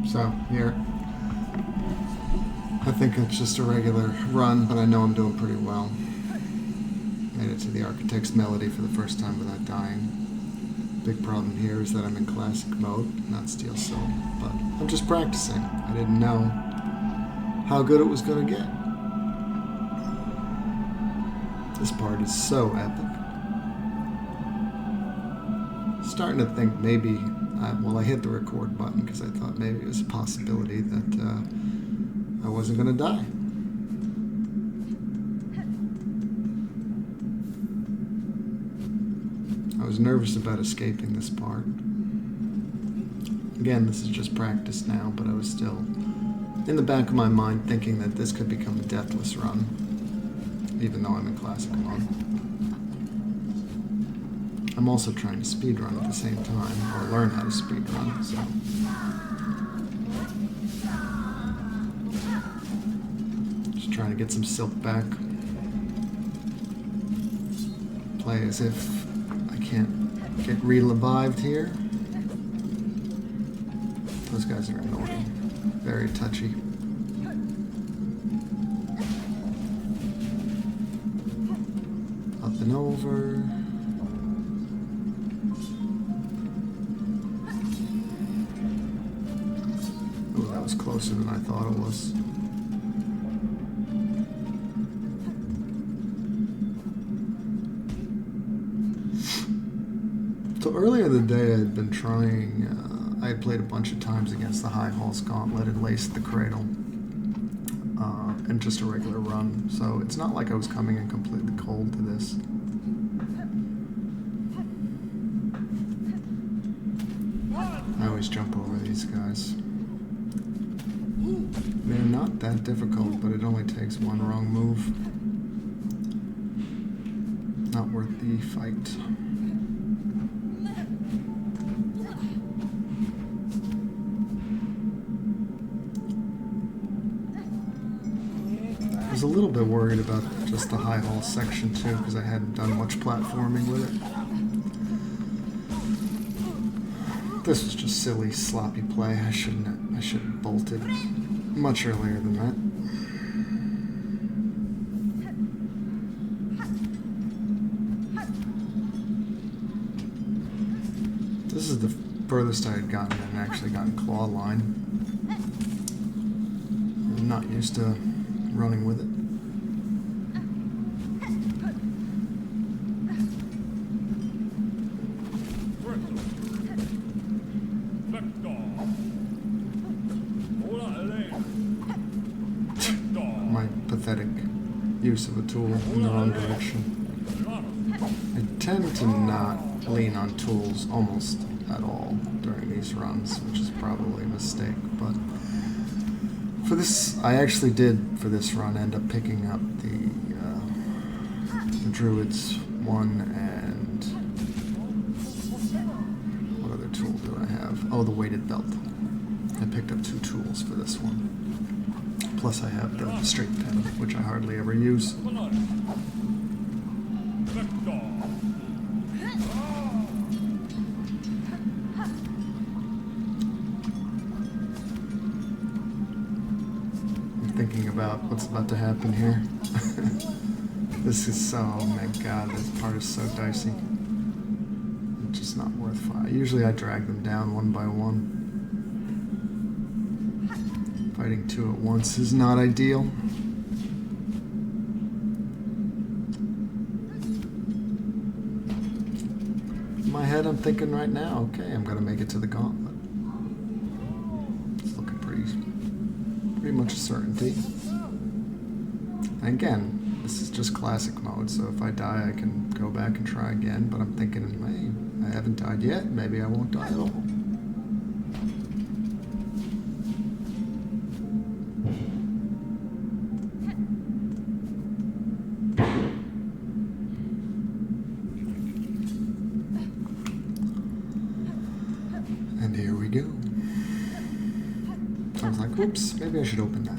So, here. I think it's just a regular run, but I know I'm doing pretty well. Made it to the Architect's Melody for the first time without dying. Big problem here is that I'm in classic mode, not Steel Soul, but I'm just practicing. I didn't know how good it was going to get. This part is so epic. Starting to think maybe, I hit the record button because I thought maybe it was a possibility that I wasn't going to die. I was nervous about escaping this part. Again, this is just practice now, but I was still in the back of my mind thinking that this could become a Deathless Run, even though I'm in classic mode. I'm also trying to speedrun at the same time, or learn how to speedrun, so. Just trying to get some silk back. Play as if I can't get relived here. Those guys are annoying. Very touchy. Up and over. Oh, that was closer than I thought it was. So earlier in the day I had been trying, I had played a bunch of times against the High Halls Gauntlet and Lace the Cradle, and just a regular run, so it's not like I was coming in completely cold to this. I always jump over these guys. They're not that difficult, but it only takes one wrong move. Not worth the fight. I was a little bit worried about just the high hall section too, because I hadn't done much platforming with it. This was just silly, sloppy play. I should have bolted much earlier than that. This is the furthest I had gotten and actually gotten claw line. I'm not used to running with it. My pathetic use of a tool in the wrong direction. I tend to not lean on tools almost at all during these runs, which is probably a mistake, but for this, I actually did, for this run, end up picking up the Druid's one, and what other tool do I have? Oh, the weighted belt. I picked up 2 tools for this one. Plus I have the straight pen, which I hardly ever use. Thinking about what's about to happen here. This is so, oh my god, this part is so dicey. It's just not worth fighting. Usually I drag them down one by one. Fighting 2 at once is not ideal. In my head I'm thinking right now, okay, I'm gonna make it to the gauntlet. It's looking pretty much a certainty. And again, this is just classic mode, so if I die I can go back and try again, but I'm thinking, hey, I haven't died yet, maybe I won't die at all. And here we go. I was like, oops, maybe I should open that.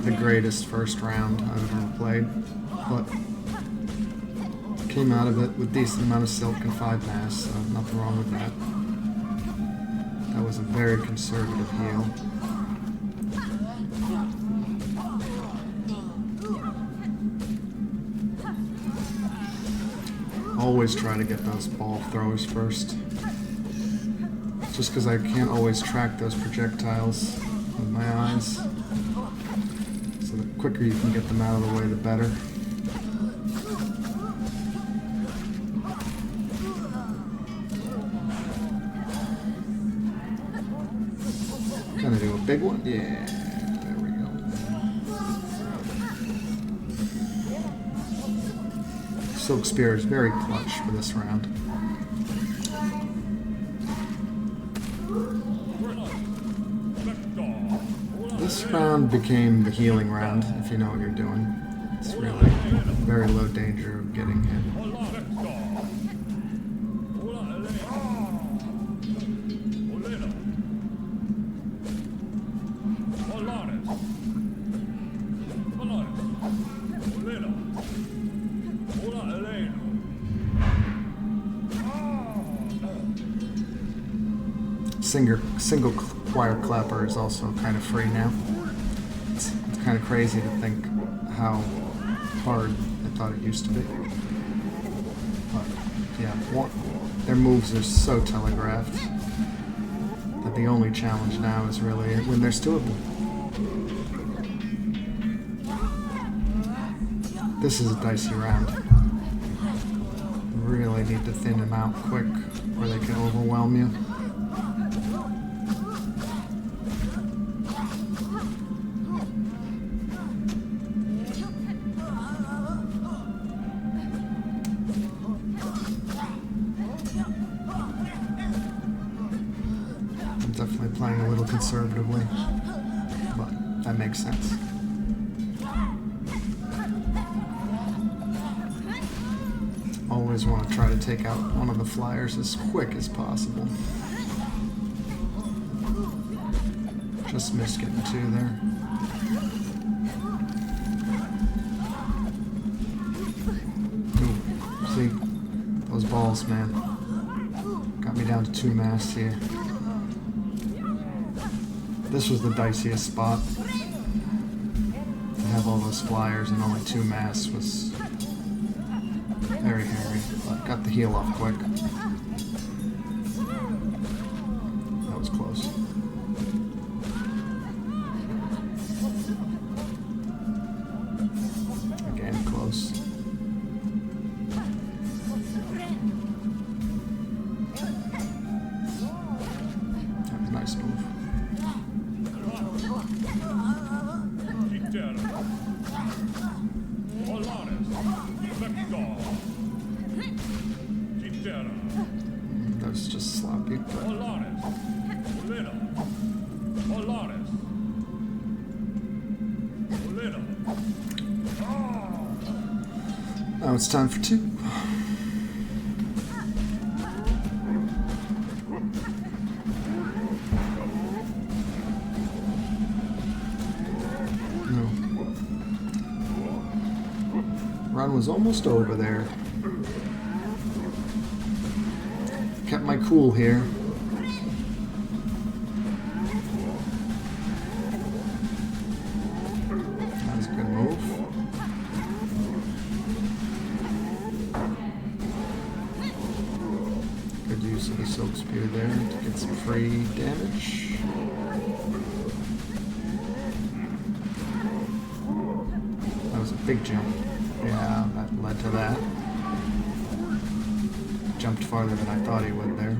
the greatest first round I've ever played, but came out of it with decent amount of silk and 5 mass, so nothing wrong with that. That was a very conservative heal. Always try to get those ball throwers first. Just because I can't always track those projectiles with my eyes. So the quicker you can get them out of the way, the better. Gonna do a big one? Yeah, there we go. Silk Spear is very clutch for this round. This round became the healing round, if you know what you're doing. It's really very low danger of getting hit. Single wire clapper is also kind of free now. It's kind of crazy to think how hard I thought it used to be. But yeah, their moves are so telegraphed that the only challenge now is really when there's 2 of them. This is a dicey round. You really need to thin them out quick or they can overwhelm you. Definitely playing a little conservatively, but that makes sense. Always want to try to take out one of the flyers as quick as possible. Just missed getting 2 there. Ooh, see, those balls, man. Got me down to 2 mass here. This was the diciest spot. To have all those flyers and only 2 mass was very hairy, but got the heal off quick. That was close. Again, close. That was a nice move. That's just sloppy. Now it's time for 2. Run was almost over there. Kept my cool here. That was a good move. Good use of the Silk Spear there to get some free damage. That was a big jump. Yeah, that led to that. Jumped farther than I thought he would there.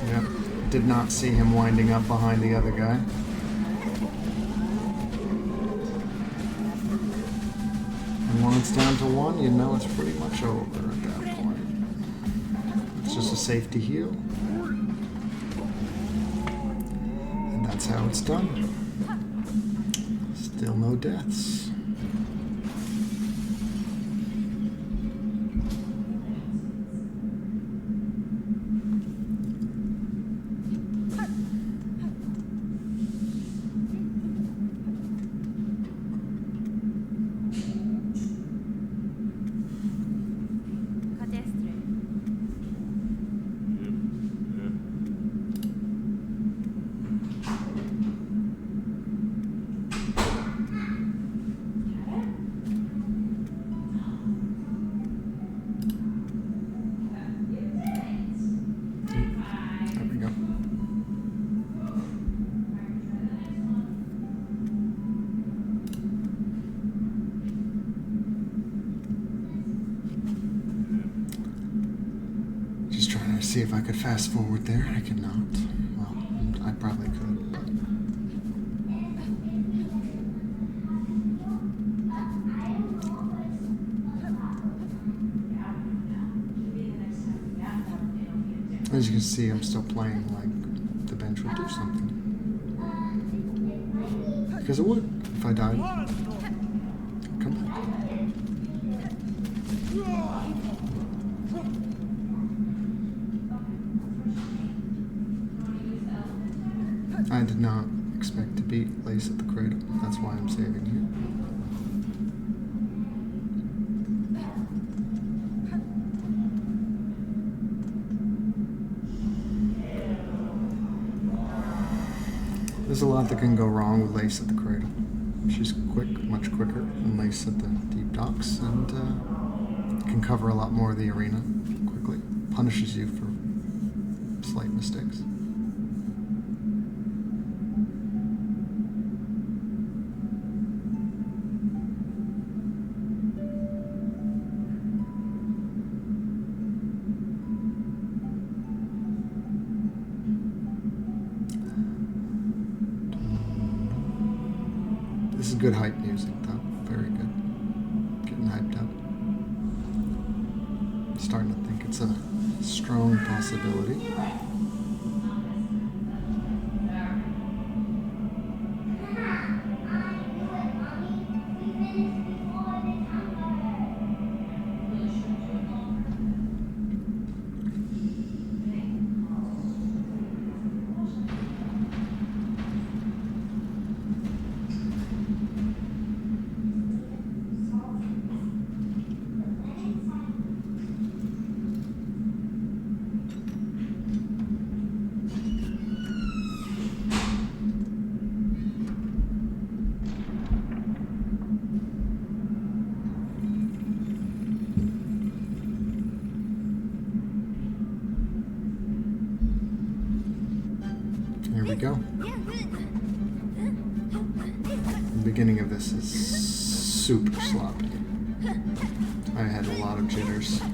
Yep, did not see him winding up behind the other guy. And when it's down to 1, you know it's pretty much over at that point. It's just a safety heal. That's how it's done. Still no deaths. see if I could fast forward there. I cannot. Well, I probably could, but... As you can see, I'm still playing like the bench would do something. Because it would, if I died. Come back. I did not expect to beat Lace at the cradle. That's why I'm saving here. There's a lot that can go wrong with Lace at the cradle. She's quick, much quicker than Lace at the deep docks, and can cover a lot more of the arena quickly. Punishes you for slight mistakes. This is good hype music, though. Very good. Getting hyped up. I'm starting to think it's a strong possibility. Here we go. The beginning of this is super sloppy. I had a lot of jitters. That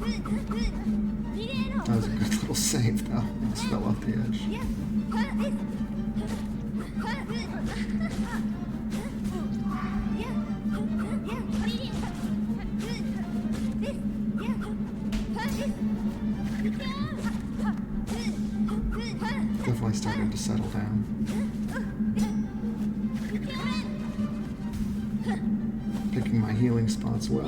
was a good little save, though. I just fell off the edge. Definitely starting to settle down. Picking my healing spots well.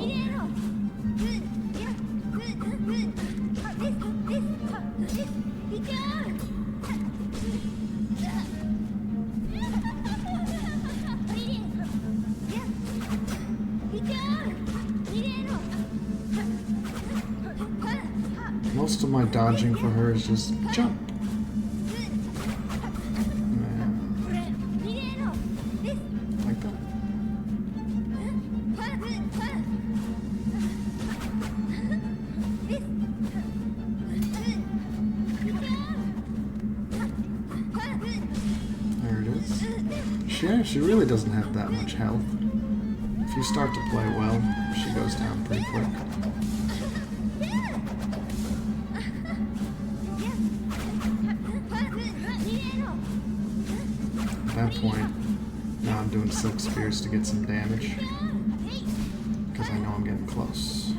Most of my dodging for her is just jump. Like that. There it is. She really doesn't have that much health. If you start to play well, she goes down pretty quick. At that point, now I'm doing silk spears to get some damage, because I know I'm getting close.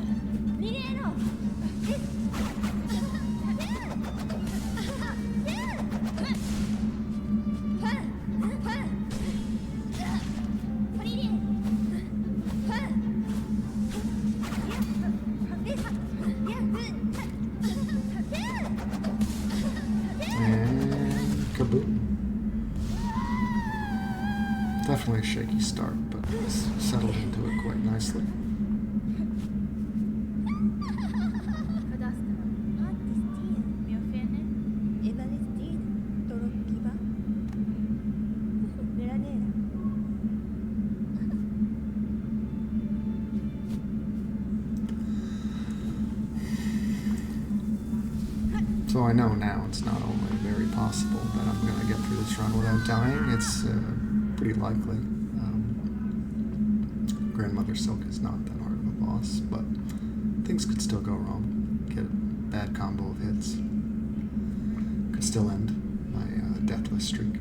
And kaboom. Definitely a shaky start, but settled into it quite nicely. So I know now it's not only very possible that I'm going to get through this run without dying, it's pretty likely. Grandmother Silk is not that hard of a boss, but things could still go wrong. Get a bad combo of hits. could still end my deathless streak.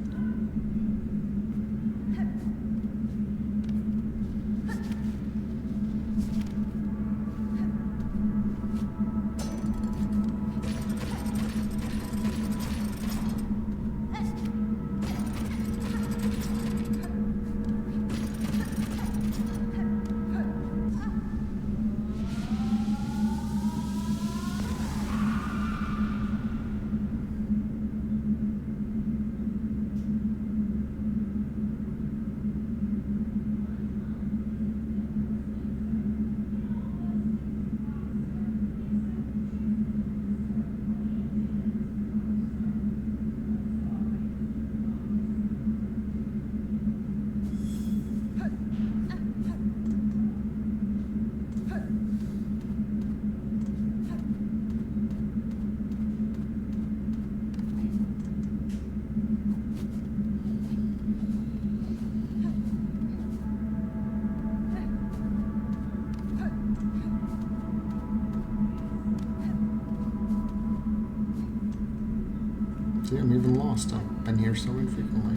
See, I'm even lost. I've been here so infrequently.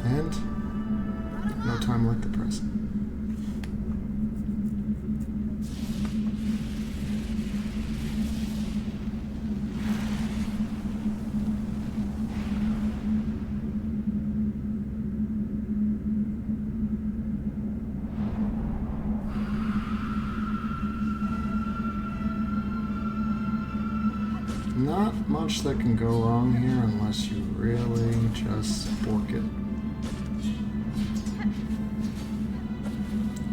And no time like the present. Not much that can go wrong here unless you really just fork it.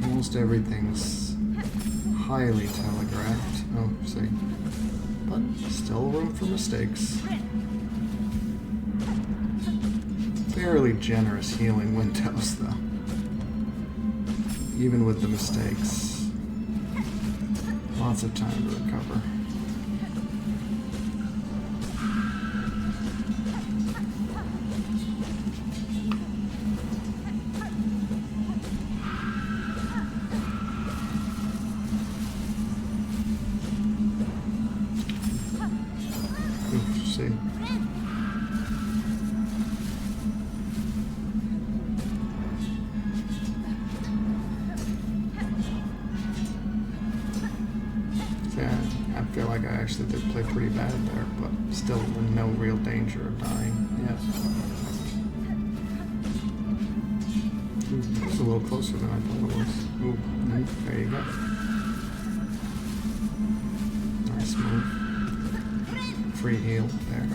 Almost everything's highly telegraphed. Oh, see. But still room for mistakes. Fairly generous healing windows, though. Even with the mistakes. Lots of time to recover. See. Yeah, I feel like I actually did play pretty bad there, but still in no real danger of dying yet. It was a little closer than I thought it was. Ooh, there you go. Nice move. Free heal there.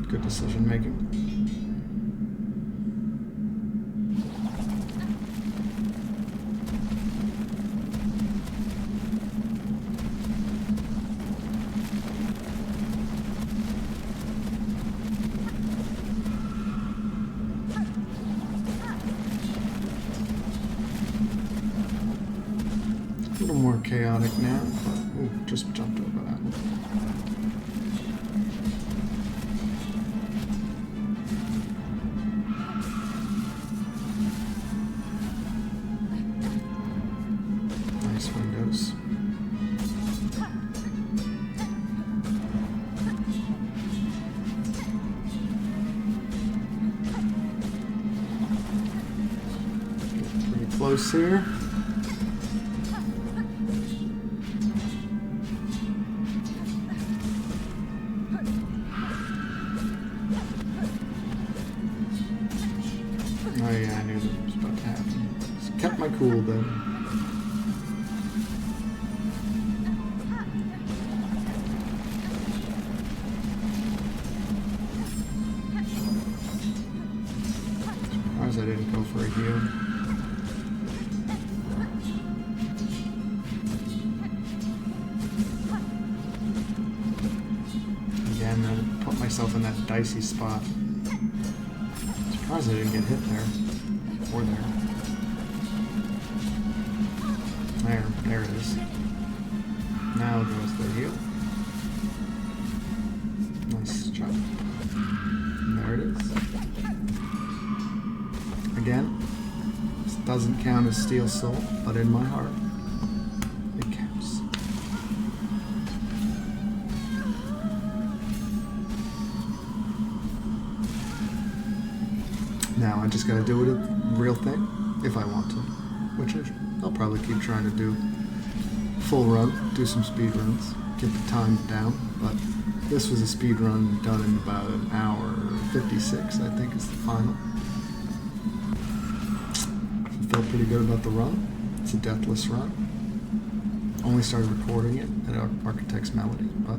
Good decision making. A little more chaotic now, but ooh, just jumped over that one. Nice windows. Getting pretty close here. Oh yeah, I knew that was about to happen. Just kept my cool though. Surprised I didn't go for a heal. Again, got myself in that dicey spot. Surprised I didn't get hit there. Or there. There it is. Now goes the heel. Nice job. And there it is. Again, this doesn't count as Steel Soul, but in my heart, it counts. Now I just gotta do it a real thing if I want to, which I'll probably keep trying to do. Full run, do some speed runs, get the time down, but this was a speed run done in about an hour 56, I think is the final. I felt pretty good about the run. It's a Deathless Run. Only started recording it at Architect's Melody, but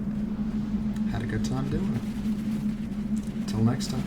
had a good time doing it. Until next time.